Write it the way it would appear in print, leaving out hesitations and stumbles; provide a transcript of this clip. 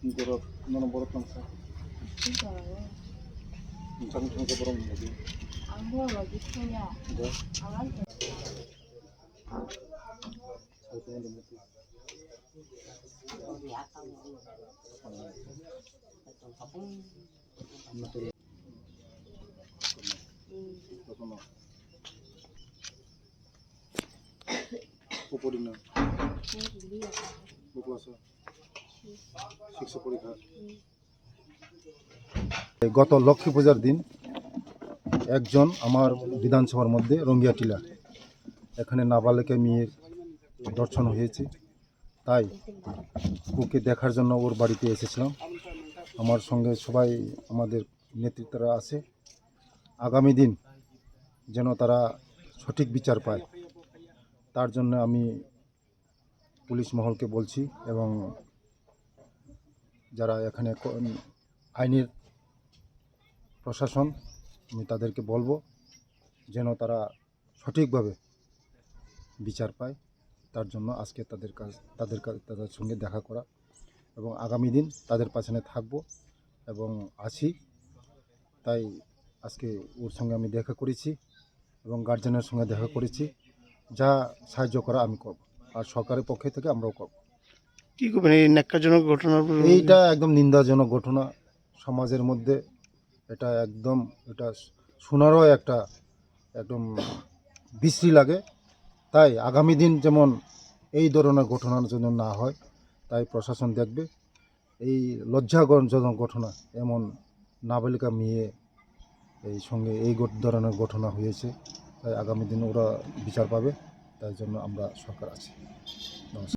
이거로 너는 멀었던가? 진짜요? 장중에서 보러 뭐지? 안 보여 미쳐야. 뭐? 안 한대. 잘 보는데 못 봐. 여기 약간 좀 가봉. 엄마 소리. 잠깐만. 뽀뽀리는 못 봤어. শিক্ষা পরীক্ষা গত লক্ষ্মী পূজার দিন একজন আমার বিধানসভার মধ্যে রঙ্গিয়া টিলা এখানে নাবালিকা মেয়ের দর্শন হয়েছে, তাই ওকে দেখার জন্য ওর বাড়িতে এসেছিলাম। আমার সঙ্গে সবাই আমাদের নেতৃত্বরা আছে। আগামী দিন যেন তারা সঠিক বিচার পায় তার জন্য আমি পুলিশ মহলকে বলছি এবং যারা এখানে আইনের প্রশাসন আমি তাদেরকে বলবো যেন তারা সঠিকভাবে বিচার পায়। তার জন্য আজকে তাদের সঙ্গে দেখা করা এবং আগামী দিন তাদের পাশে থাকবো এবং আছি। তাই আজকে ওর সঙ্গে আমি দেখা করেছি এবং গার্জেনের সঙ্গে দেখা করেছি। যা সাহায্য করা আমি করব, আর সরকারের পক্ষ থেকে আমরাও করব। কি করবেন এই ন্যাক্কারজনক ঘটনা? এইটা একদম নিন্দাজনক ঘটনা সমাজের মধ্যে। এটা শোনারও একদম বিশ্রী লাগে। তাই আগামী দিন যেমন এই ধরনের ঘটনা যেন না হয় তাই প্রশাসন দেখবে। এই লজ্জাজনক ঘটনা, এমন নাবালিকা মেয়ে এই সঙ্গে এই ধরনের ঘটনা হয়েছে, তাই আগামী দিন ওরা বিচার পাবে। তাই জন্য আমরা সরকার আছি। নমস্কার।